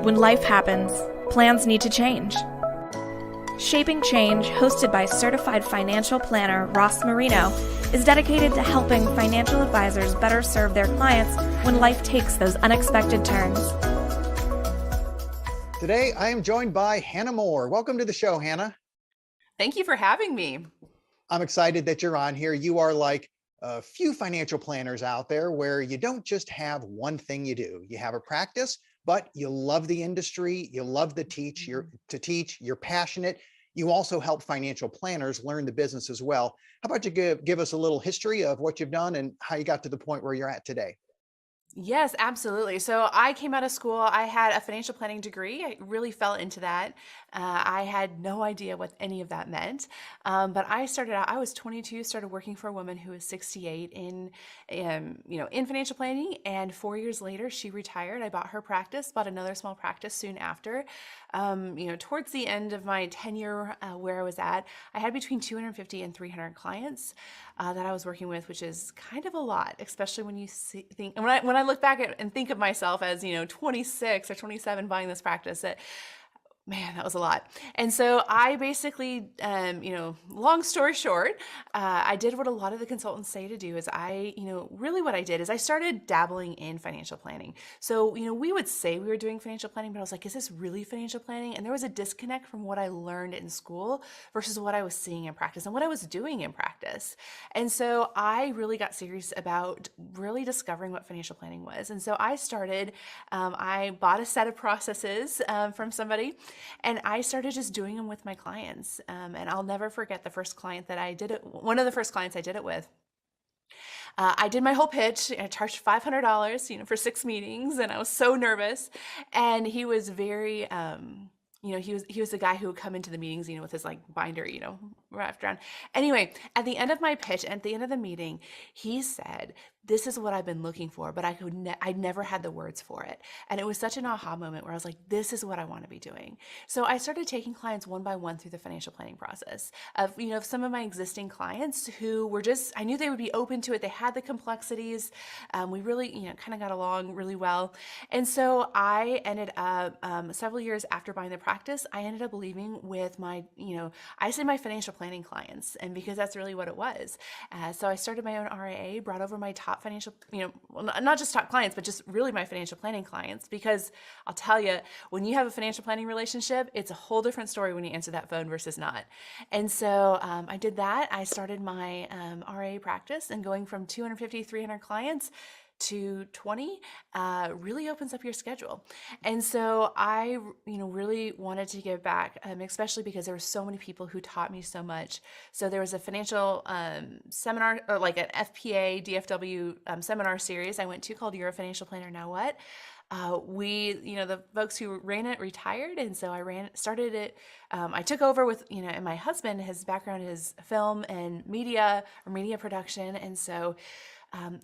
When life happens, plans need to change. Shaping Change, hosted by certified financial planner Ross Marino, is dedicated to helping financial advisors better serve their clients when life takes those unexpected turns. Today, I am joined by Hannah Moore. Welcome to the show, Hannah. Thank you for having me. I'm excited that you're on here. You are like a few financial planners out there where you don't just have one thing you do. You have a practice, but you love the industry. You love to teach. You're passionate. You also help financial planners learn the business as well. How about you give us a little history of what you've done and how you got to the point where you're at today? Yes, absolutely. So I came out of school. I had a financial planning degree. I really fell into that. I had no idea what any of that meant. But I started out, I was 22, started working for a woman who was 68 in financial planning. And 4 years later, she retired. I bought her practice, bought another small practice soon after. Towards the end of my tenure where I was at, I had between 250 and 300 clients that I was working with, which is kind of a lot, especially when you think, and when I look back at and think of myself as, 26 or 27 buying this practice, man, that was a lot. And so I basically, long story short, I did what a lot of the consultants say to do is really what I did is I started dabbling in financial planning. So, we would say we were doing financial planning, but I was like, is this really financial planning? And there was a disconnect from what I learned in school versus what I was seeing in practice and what I was doing in practice. And so I really got serious about really discovering what financial planning was. And so I started, I bought a set of processes from somebody. And I started just doing them with my clients. And I'll never forget the first client that I did it. One of the first clients I did it with. I did my whole pitch. I charged $500, for 6 meetings, and I was so nervous. And he was very, he was the guy who would come into the meetings, with his like binder, wrapped around. Anyway, at the end of my pitch, at the end of the meeting, he said, "This is what I've been looking for, but I'd never had the words for it." And it was such an aha moment where I was like, this is what I want to be doing. So I started taking clients one by one through the financial planning process of, some of my existing clients who were I knew they would be open to it. They had the complexities. We really, kind of got along really well. And so I ended up, several years after buying the practice, I ended up leaving with my, I say my financial planning clients. And because that's really what it was. So I started my own RIA, brought over my top financial, not just top clients, but just really my financial planning clients, because I'll tell you, when you have a financial planning relationship, it's a whole different story when you answer that phone versus not. And so I did that. I started my RIA practice, and going from 250, 300 clients to 20 really opens up your schedule. And so I, really wanted to give back, especially because there were so many people who taught me so much. So there was a financial seminar, or like an FPA, DFW seminar series I went to called You're a Financial Planner, Now What? The folks who ran it retired. And so started it. I took over with, and my husband, his background is film and media or media production. And so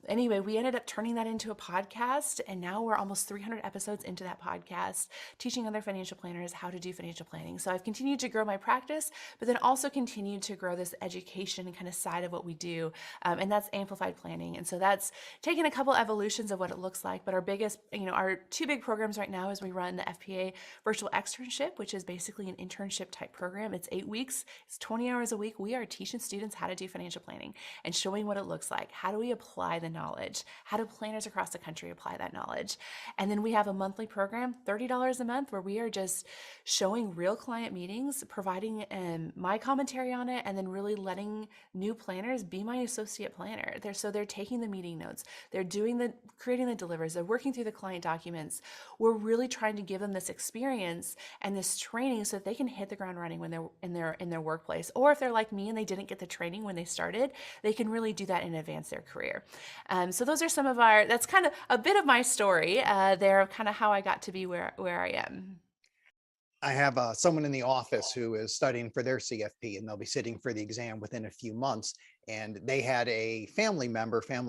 anyway, we ended up turning that into a podcast, and now we're almost 300 episodes into that podcast, teaching other financial planners how to do financial planning. So I've continued to grow my practice, but then also continued to grow this education and kind of side of what we do, and that's amplified planning. And so that's taken a couple evolutions of what it looks like, but our biggest, our two big programs right now is we run the FPA virtual externship, which is basically an internship type program. It's 8 weeks, it's 20 hours a week. We are teaching students how to do financial planning and showing what it looks like. How do we apply the knowledge? How do planners across the country apply that knowledge? And then we have a monthly program, $30 a month, where we are just showing real client meetings, providing my commentary on it, and then really letting new planners be my associate planner. They're taking the meeting notes, they're creating the delivers, they're working through the client documents. We're really trying to give them this experience and this training so that they can hit the ground running when they're in their workplace. Or if they're like me and they didn't get the training when they started, they can really do that and advance their career. So those are some of that's kind of a bit of my story there, kind of how I got to be where I am. I have someone in the office who is studying for their CFP, and they'll be sitting for the exam within a few months. And they had a family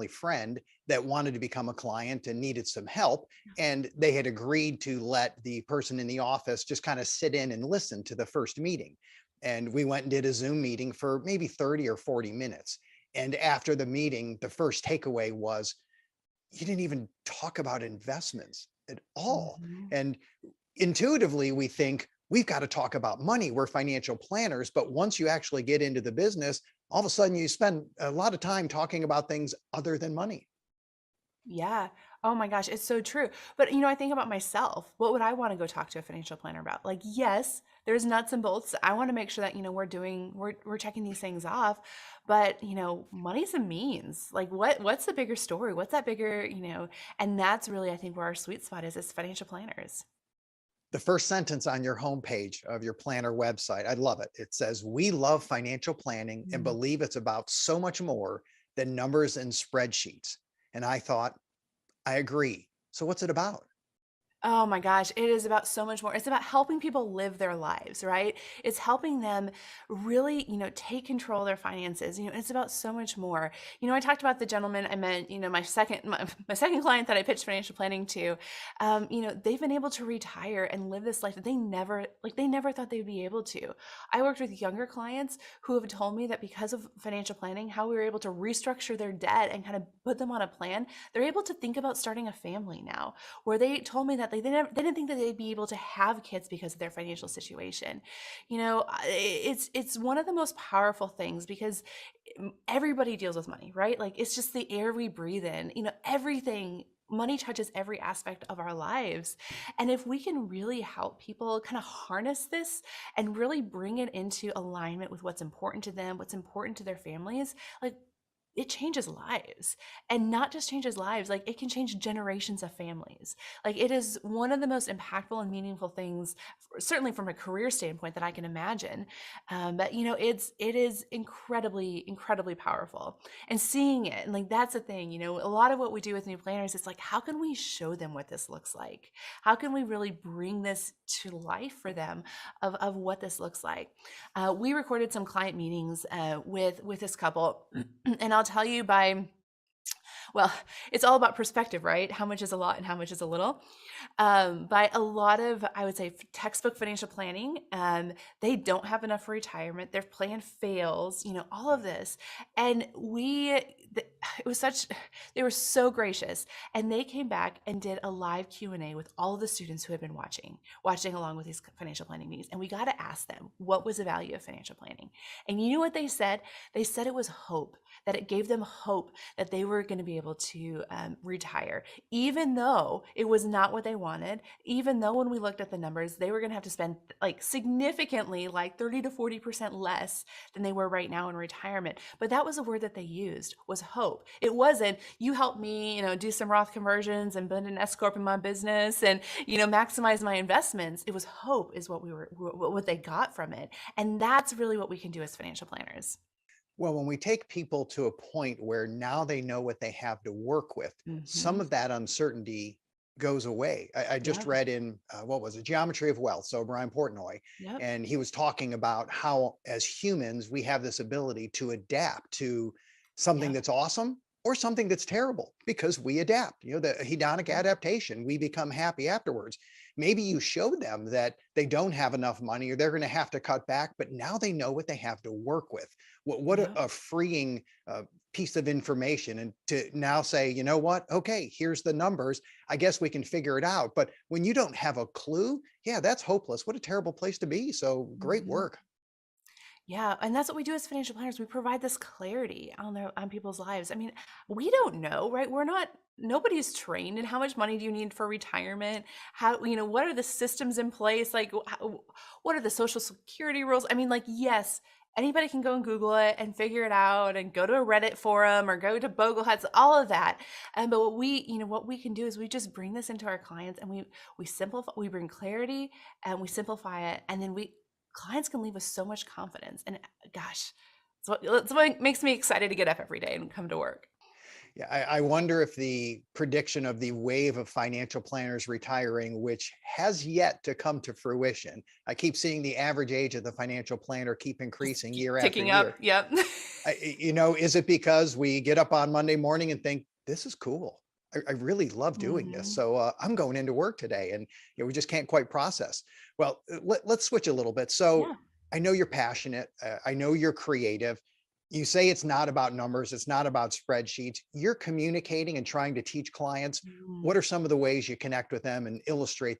friend that wanted to become a client and needed some help. And they had agreed to let the person in the office just kind of sit in and listen to the first meeting. And we went and did a Zoom meeting for maybe 30 or 40 minutes. And after the meeting, the first takeaway was, you didn't even talk about investments at all. Mm-hmm. And intuitively we think we've got to talk about money. We're financial planners. But once you actually get into the business, all of a sudden you spend a lot of time talking about things other than money. Yeah. Oh my gosh, it's so true. But I think about myself. What would I want to go talk to a financial planner about? Like, yes, there's nuts and bolts. I want to make sure that, we're checking these things off. But, money's a means. Like what's the bigger story? What's that bigger, and that's really I think where our sweet spot is as financial planners. The first sentence on your homepage of your planner website, I love it. It says, "We love financial planning and Mm. believe it's about so much more than numbers and spreadsheets." And I thought, I agree. So what's it about? Oh my gosh, it is about so much more. It's about helping people live their lives, right? It's helping them really, take control of their finances. It's about so much more. I talked about the gentleman I met, my second client that I pitched financial planning to. They've been able to retire and live this life that they never thought they'd be able to. I worked with younger clients who have told me that because of financial planning, how we were able to restructure their debt and kind of put them on a plan, they're able to think about starting a family now, where they told me that they didn't think that they'd be able to have kids because of their financial situation. It's one of the most powerful things because everybody deals with money, right? Like it's just the air we breathe in. Everything. Money touches every aspect of our lives. And if we can really help people kind of harness this and really bring it into alignment with what's important to them, what's important to their families, like it changes lives. And not just changes lives, like it can change generations of families. Like it is one of the most impactful and meaningful things, certainly from a career standpoint, that I can imagine. But it is incredibly, incredibly powerful. And seeing it, and like that's the thing, a lot of what we do with new planners is like, how can we show them what this looks like? How can we really bring this to life for them of what this looks like? We recorded some client meetings with this couple, and I'll tell you well, it's all about perspective, right? How much is a lot and how much is a little. By a lot of, I would say, textbook financial planning, they don't have enough for retirement. Their plan fails, all of this. And it was such, they were so gracious. And they came back and did a live Q&A with all of the students who had been watching along with these financial planning meetings. And we got to ask them, what was the value of financial planning? And you know what they said? They said it was hope, that it gave them hope that they were going to be able to retire, even though it was not what they wanted, even though when we looked at the numbers, they were going to have to spend like significantly, like 30 to 40% less than they were right now in retirement. But that was a word that they used, was hope. It wasn't, you help me, do some Roth conversions and build an S Corp in my business and, maximize my investments. It was hope is what they got from it. And that's really what we can do as financial planners. Well, when we take people to a point where now they know what they have to work with, some Hmm. of that uncertainty goes away. I just Yep. read in, what was it, Geometry of Wealth, so Brian Portnoy, Yep. and he was talking about how as humans, we have this ability to adapt to something Yep. that's awesome or something that's terrible because we adapt, the hedonic Yep. adaptation, we become happy afterwards. Maybe you show them that they don't have enough money or they're going to have to cut back, but now they know what they have to work with. What Yep. a freeing piece of information. And to now say, you know what? Okay, here's the numbers. I guess we can figure it out. But when you don't have a clue, yeah, that's hopeless. What a terrible place to be. So great Mhm. work. Yeah, and that's what we do as financial planners. We provide this clarity on people's lives. I mean, we don't know, right? Nobody's trained in how much money do you need for retirement? How, what are the systems in place? Like, what are the social security rules? I mean, like, yes, anybody can go and Google it and figure it out and go to a Reddit forum or go to Bogleheads, all of that. But what we can do is we just bring this into our clients and we simplify, we bring clarity and we simplify it, and then clients can leave with so much confidence. And gosh, it's what makes me excited to get up every day and come to work. Yeah, I wonder if the prediction of the wave of financial planners retiring, which has yet to come to fruition, I keep seeing the average age of the financial planner keep Just increasing keep year after ticking up. year. Yep. Is it because we get up on Monday morning and think, this is cool? I really love doing this. Hmm. So I'm going into work today and we just can't quite process. Well, let's switch a little bit. So Yeah. I know you're passionate. I know you're creative. You say it's not about numbers. It's not about spreadsheets. You're communicating and trying to teach clients. Mm. What are some of the ways you connect with them and illustrate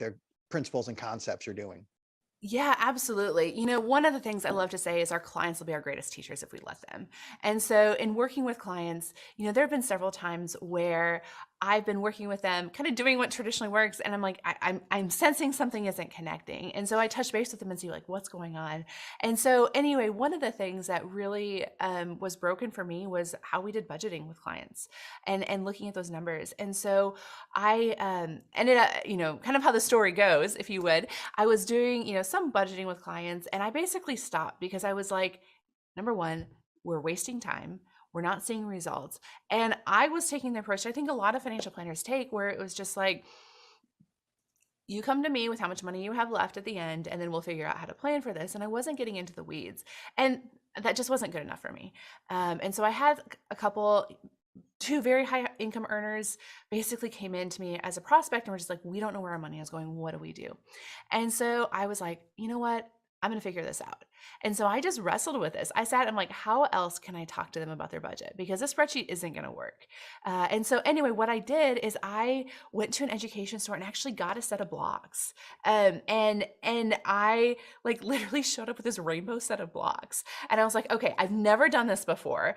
principles and concepts you're doing. Yeah, absolutely. One of the things I love to say is our clients will be our greatest teachers if we let them. And so, in working with clients, there have been several times where I've been working with them, kind of doing what traditionally works, and I'm like, I'm sensing something isn't connecting, and so I touch base with them and see like what's going on. And so, anyway, one of the things that really was broken for me was how we did budgeting with clients, and looking at those numbers. And so, I ended up, kind of how the story goes, if you would. I was doing, some budgeting with clients, and I basically stopped because I was like, number one, we're wasting time. We're not seeing results. And I was taking the approach I think a lot of financial planners take, where it was just like, you come to me with how much money you have left at the end, and then we'll figure out how to plan for this. And I wasn't getting into the weeds. And that just wasn't good enough for me. And so I had a couple, two very high income earners basically came in to me as a prospect and were just like, we don't know where our money is going. What do we do? And so I was like, you know what? I'm going to figure this out. And so I just wrestled with this. I sat and I'm like, how else can I talk to them about their budget? Because this spreadsheet isn't going to work. And so anyway, what I did is I went to an education store and actually got a set of blocks. And I like literally showed up with this rainbow set of blocks. And I was like, okay, I've never done this before,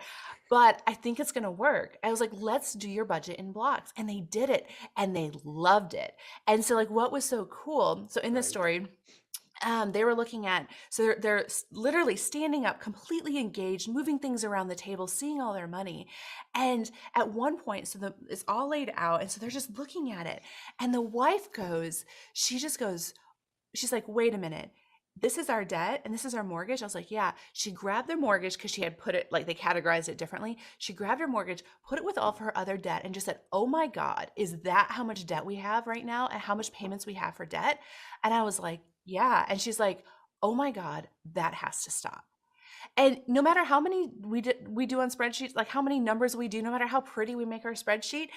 but I think it's going to work. I was like, let's do your budget in blocks. And they did it and they loved it. And so like, what was so cool? So in this Right. story, they were looking at, so they're literally standing up, completely engaged, moving things around the table, seeing all their money. And at one point, so it's all laid out. And so they're just looking at it. And the wife she's like, wait a minute. This is our debt and this is our mortgage. I was like, yeah. She grabbed their mortgage because she had put it, like they categorized it differently. She grabbed her mortgage, put it with all of her other debt, and just said, oh my God, is that how much debt we have right now and how much payments we have for debt? And I was like, yeah. And she's like, oh my God, that has to stop. And no matter how many we do on spreadsheets, like how many numbers we do, no matter how pretty we make our spreadsheet,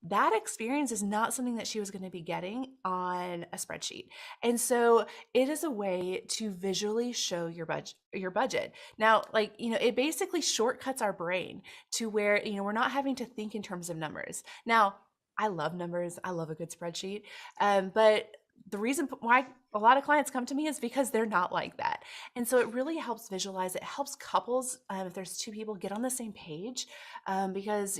that experience is not something that she was going to be getting on a spreadsheet. And so it is a way to visually show your budget. Now, like, it basically shortcuts our brain to where, we're not having to think in terms of numbers. Now, I love numbers. I love a good spreadsheet. But the reason why a lot of clients come to me is because they're not like that. And so it really helps visualize. It helps couples, if there's two people, get on the same page, because,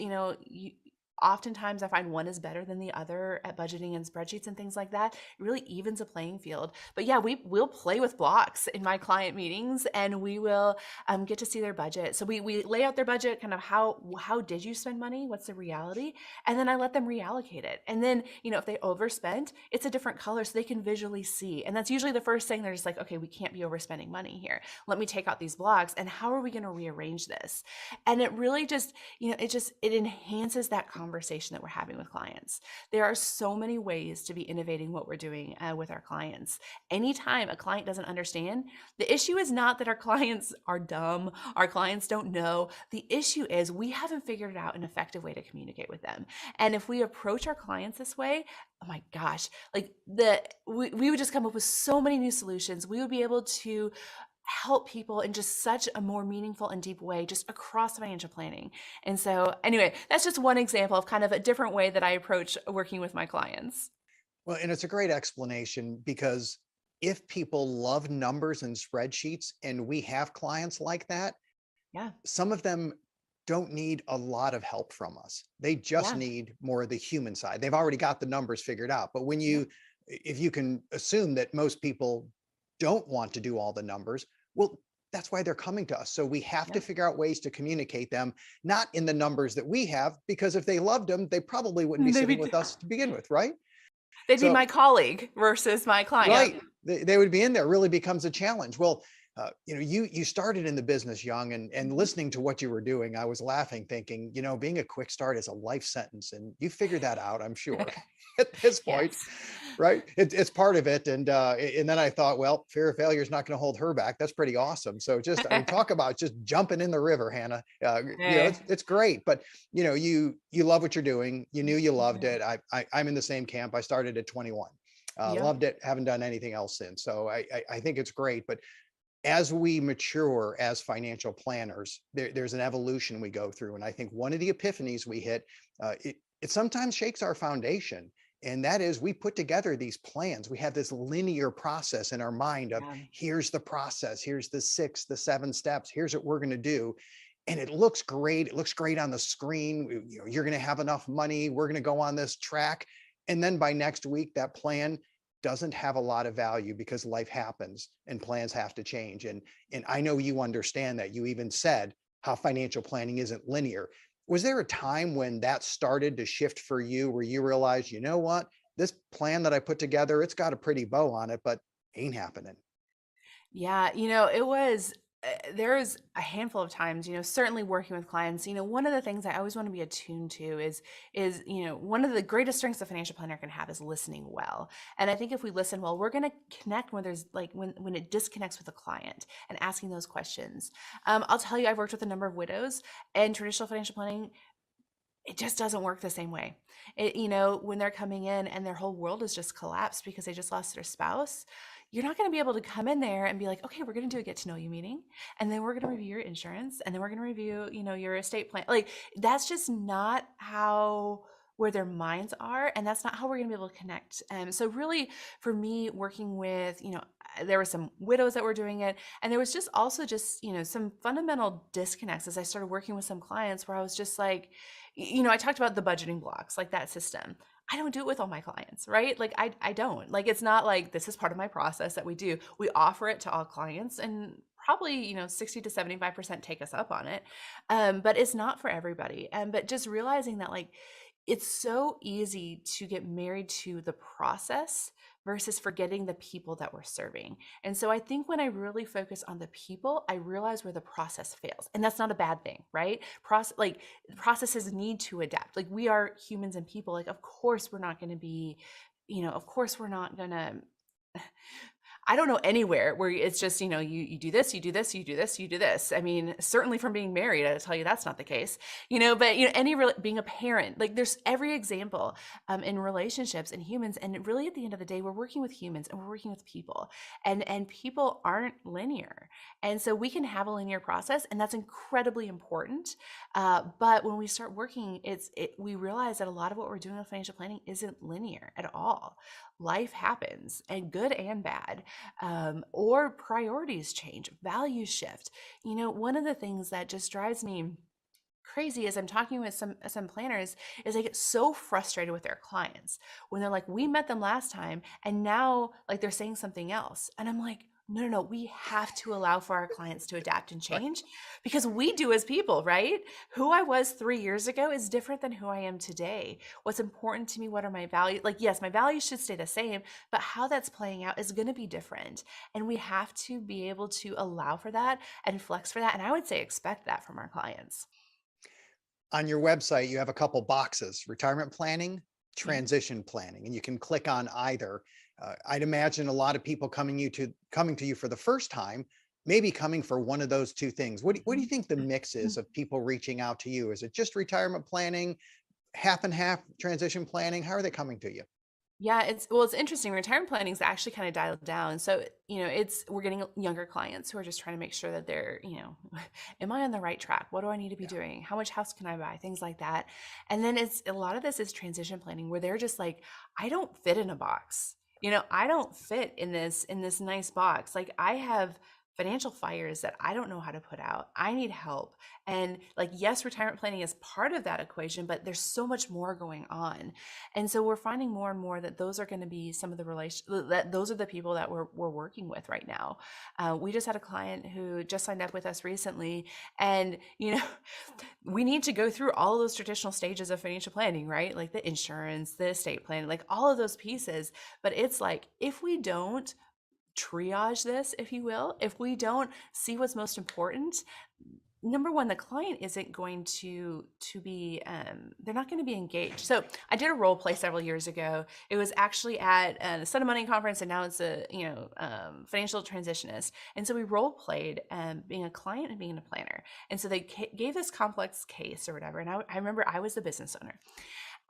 oftentimes I find one is better than the other at budgeting and spreadsheets and things like that. It really evens a playing field. But yeah, we'll play with blocks in my client meetings, and we will get to see their budget. So we lay out their budget, kind of how did you spend money? What's the reality? And then I let them reallocate it. And then, if they overspent, it's a different color so they can visually see. And that's usually the first thing. They're just like, okay, we can't be overspending money here. Let me take out these blocks. And how are we going to rearrange this? And it really just, it enhances that conversation that we're having with clients. There are so many ways to be innovating what we're doing with our clients. Anytime a client doesn't understand, the issue is not that our clients are dumb, our clients don't know. The issue is we haven't figured out an effective way to communicate with them. And if we approach our clients this way, oh my gosh, like we would just come up with so many new solutions. We would be able to help people in just such a more meaningful and deep way, just across financial planning. And so anyway, that's just one example of kind of a different way that I approach working with my clients. Well, and it's a great explanation, because if people love numbers and spreadsheets, and we have clients like that, Yeah. some of them don't need a lot of help from us. They just Yeah. need more of the human side. They've already got the numbers figured out. But if you can assume that most people don't want to do all the numbers, well, that's why they're coming to us. So we have to Yep. figure out ways to communicate them, not in the numbers that we have, because if they loved them, they probably wouldn't be They'd sitting be, with us to begin with, right? they'd be So, my colleague versus my client. right, they would be in there. Really becomes a challenge. Well, you started in the business young, and listening to what you were doing, I was laughing, thinking, being a quick start is a life sentence, and you figured that out, I'm sure, at this point, Yes. right? It's part of it, and then I thought, well, fear of failure is not going to hold her back. That's pretty awesome. So talk about just jumping in the river, Hannah. Hey. It's great, but you love what you're doing. You knew you loved it. I'm in the same camp. I started at 21. Yep. Loved it. Haven't done anything else since. So I think it's great, but as we mature as financial planners, there's an evolution we go through. And I think one of the epiphanies we hit, it sometimes shakes our foundation. And that is, we put together these plans. We have this linear process in our mind of, Yeah. here's the process, here's the 6, the 7 steps, here's what we're going to do. And it looks great. It looks great on the screen. You're going to have enough money. We're going to go on this track. And then by next week, that plan doesn't have a lot of value because life happens and plans have to change. And I know you understand that. You even said how financial planning isn't linear. Was there a time when that started to shift for you where you realized, you know what, this plan that I put together, it's got a pretty bow on it, but ain't happening? Yeah, it was there's a handful of times, certainly working with clients, one of the things I always want to be attuned to is, one of the greatest strengths a financial planner can have is listening well. And I think if we listen well, we're going to connect when there's like when it disconnects with a client and asking those questions. I'll tell you, I've worked with a number of widows, and traditional financial planning, it just doesn't work the same way. When they're coming in and their whole world has just collapsed because they just lost their spouse, you're not going to be able to come in there and be like, okay, we're going to do a get to know you meeting. And then we're going to review your insurance. And then we're going to review, your estate plan. Like, that's just not where their minds are. And that's not how we're going to be able to connect. So really for me, working with, there were some widows that were doing it. And there was just also just, some fundamental disconnects as I started working with some clients where I was just like, I talked about the budgeting blocks, like that system. I don't do it with all my clients, right? Like I don't. Like, it's not like this is part of my process that we do. We offer it to all clients, and probably, 60 to 75% take us up on it. But it's not for everybody. But just realizing that, like, it's so easy to get married to the process versus forgetting the people that we're serving. And so I think when I really focus on the people, I realize where the process fails. And that's not a bad thing, right? Processes need to adapt. Like, we are humans and people. Like, of course we're not going to be, of course we're not going to I don't know anywhere where it's just, you do this, you do this, you do this, you do this. I mean, certainly from being married, I'll tell you that's not the case, but, being a parent, like, there's every example in relationships and humans. And really at the end of the day, we're working with humans and we're working with people, and people aren't linear. And so we can have a linear process, and that's incredibly important. But when we start working, we realize that a lot of what we're doing with financial planning isn't linear at all. Life happens, and good and bad, or priorities change, values shift. One of the things that just drives me crazy as I'm talking with some planners is they get so frustrated with their clients when they're like, we met them last time and now, like, they're saying something else. And I'm like, no, no, we have to allow for our clients to adapt and Right. change, because we do as people, right? Who I was 3 years ago is different than who I am today. What's important to me, what are my values? Like, yes, my values should stay the same, but how that's playing out is going to be different. And we have to be able to allow for that and flex for that. And I would say expect that from our clients. On your website, you have a couple boxes: retirement planning, Yeah. transition planning, and you can click on either. I'd imagine a lot of people coming to you for the first time, maybe coming for one of those two things. What do you think the mix is of people reaching out to you? Is it just retirement planning, half and half transition planning? How are they coming to you? Yeah, it's interesting. Retirement planning is actually kind of dialed down. So, we're getting younger clients who are just trying to make sure that they're, am I on the right track? What do I need to be Yeah. doing? How much house can I buy? Things like that. And then it's a lot of this is transition planning where they're just like, I don't fit in a box. I don't fit in this nice box. Like, I have financial fires that I don't know how to put out. I need help. And, like, yes, retirement planning is part of that equation, but there's so much more going on. And so we're finding more and more that those are going to be some of the that those are the people that we're working with right now. We just had a client who just signed up with us recently, and we need to go through all of those traditional stages of financial planning, right? Like the insurance, the estate plan, like all of those pieces. But it's like, if we don't triage this, if you will, if we don't see what's most important, number one, the client isn't going to be they're not going to be engaged. So I did a role play several years ago. It was actually at the Son of Money conference, and now it's a financial transitionist. And so we role played being a client and being a planner. And so they gave this complex case or whatever. And I remember I was the business owner,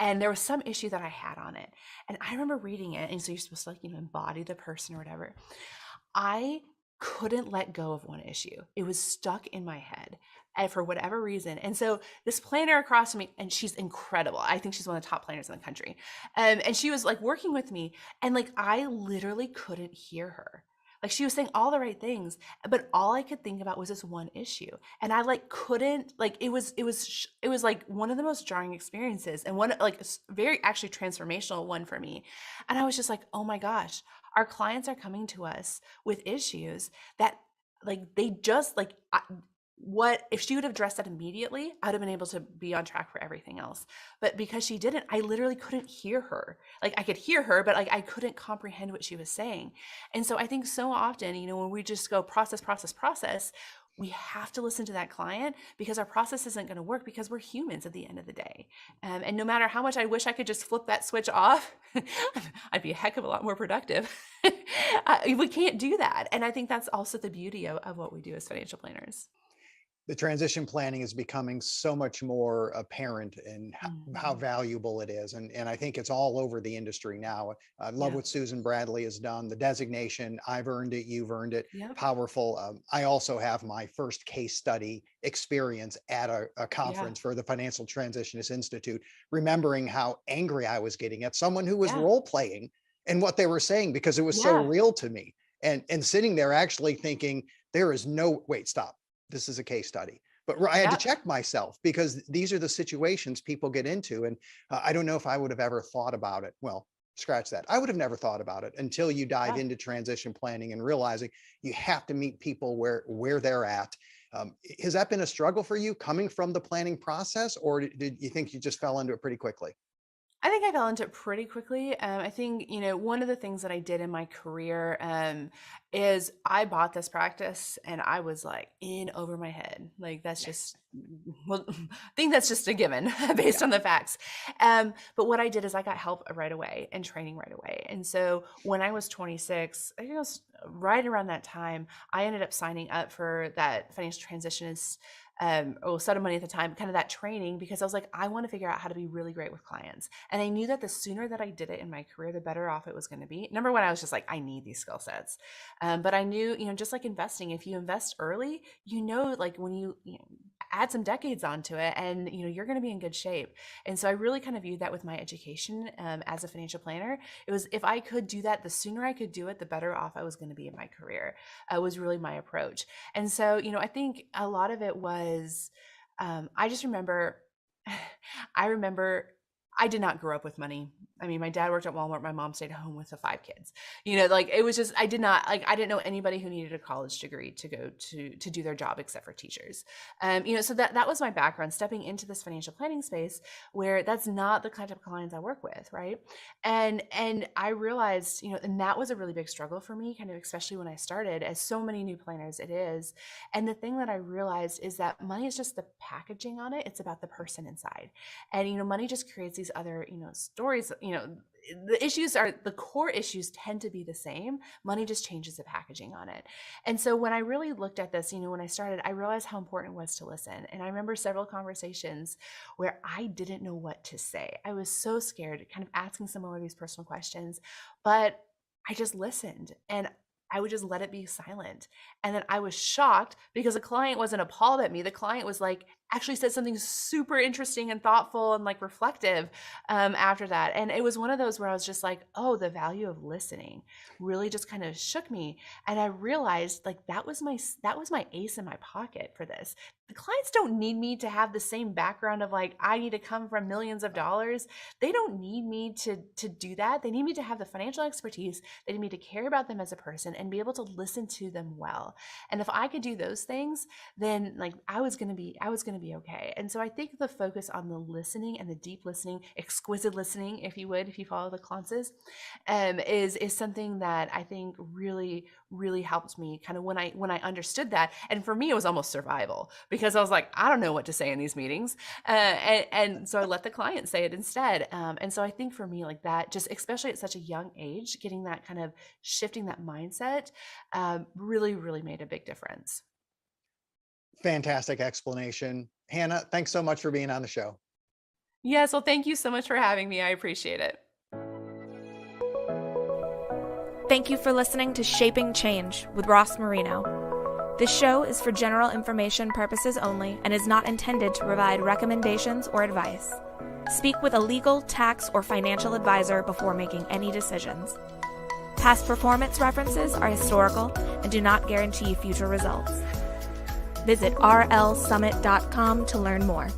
and there was some issue that I had on it. And I remember reading it, and so you're supposed to, like, embody the person or whatever. I couldn't let go of one issue. It was stuck in my head and for whatever reason. And so this planner across from me, and she's incredible. I think she's one of the top planners in the country. And she was like working with me, and like I literally couldn't hear her. Like she was saying all the right things, but all I could think about was this one issue. And I like couldn't like it was like one of the most jarring experiences, and one like very actually transformational one for me. And I was just like, "Oh my gosh, our clients are coming to us with issues that like they just like what if she would have addressed that immediately, I would have been able to be on track for everything else. But because she didn't, I literally couldn't hear her. Like I could hear her, but like I couldn't comprehend what she was saying. And so I think so often, when we just go process, process, process, we have to listen to that client, because our process isn't going to work, because we're humans at the end of the day. And no matter how much I wish I could just flip that switch off, I'd be a heck of a lot more productive. We can't do that. And I think that's also the beauty of what we do as financial planners. The transition planning is becoming so much more apparent in how Mhm. valuable it is. And I think it's all over the industry now. I love Yeah. what Susan Bradley has done. The designation, I've earned it, you've earned it, Yep. powerful. I also have my first case study experience at a Yeah. conference for the Financial Transitionist Institute, remembering how angry I was getting at someone who was Yeah. role playing and what they were saying, because it was so Yeah. real to me. And sitting there actually thinking, there is no, wait, stop, this is a case study. But I had to Yep. check myself, because these are the situations people get into. And I don't know if I would have ever thought about it. Well, scratch that. I would have never thought about it until you dive Yeah. into transition planning and realizing you have to meet people where they're at. Has that been a struggle for you coming from the planning process, or did you think you just fell into it pretty quickly? I think I fell into it pretty quickly. I think, one of the things that I did in my career is I bought this practice and I was like in over my head. Like that's just, well, I think that's just a given based Yeah. on the facts. But what I did is I got help right away and training right away. And so when I was 26, I think it was right around that time, I ended up signing up for that financial transitionist set of money at the time, kind of that training, because I was like, I want to figure out how to be really great with clients. And I knew that the sooner that I did it in my career, the better off it was going to be. Number one, I was just like, I need these skill sets. But I knew, just like investing, if you invest early, like when you add some decades onto it, and you're going to be in good shape. And so I really kind of viewed that with my education as a financial planner. It was, if I could do that, the sooner I could do it, the better off I was going to be in my career. Was really my approach. And so, I think a lot of it was, I just remember, I remember I did not grow up with money. I mean, my dad worked at Walmart. My mom stayed home with the 5 kids. Like it was just, I did not like, I didn't know anybody who needed a college degree to go to do their job except for teachers. So that was my background stepping into this financial planning space, where that's not the kind of clients I work with, right? And I realized, and that was a really big struggle for me, kind of especially when I started, as so many new planners it is. And the thing that I realized is that money is just the packaging on it. It's about the person inside. And money just creates these other stories. The core issues tend to be the same. Money just changes the packaging on it. And so when I really looked at this, when I started, I realized how important it was to listen. And I remember several conversations where I didn't know what to say. I was so scared, kind of asking some of these personal questions, but I just listened, and I would just let it be silent. And then I was shocked, because the client wasn't appalled at me. The client was like, actually said something super interesting and thoughtful and like reflective after that. And it was one of those where I was just like, oh, the value of listening really just kind of shook me. And I realized like that was my ace in my pocket for this. The clients don't need me to have the same background of like, I need to come from millions of dollars. They don't need me to do that. They need me to have the financial expertise. They need me to care about them as a person and be able to listen to them well. And if I could do those things, then like I was going to be okay. And so I think the focus on the listening and the deep listening, exquisite listening, if you follow the clances, is something that I think really, really helped me kind of when I understood that. And for me, it was almost survival, because I was like, I don't know what to say in these meetings. And so I let the client say it instead. And so I think for me, like that, just especially at such a young age, getting that kind of shifting that mindset really, really made a big difference. Fantastic explanation. Hannah, thanks so much for being on the show. Yes, well, thank you so much for having me. I appreciate it. Thank you for listening to Shaping Change with Ross Marino. This show is for general information purposes only and is not intended to provide recommendations or advice. Speak with a legal, tax, or financial advisor before making any decisions. Past performance references are historical and do not guarantee future results. Visit rlsummit.com to learn more.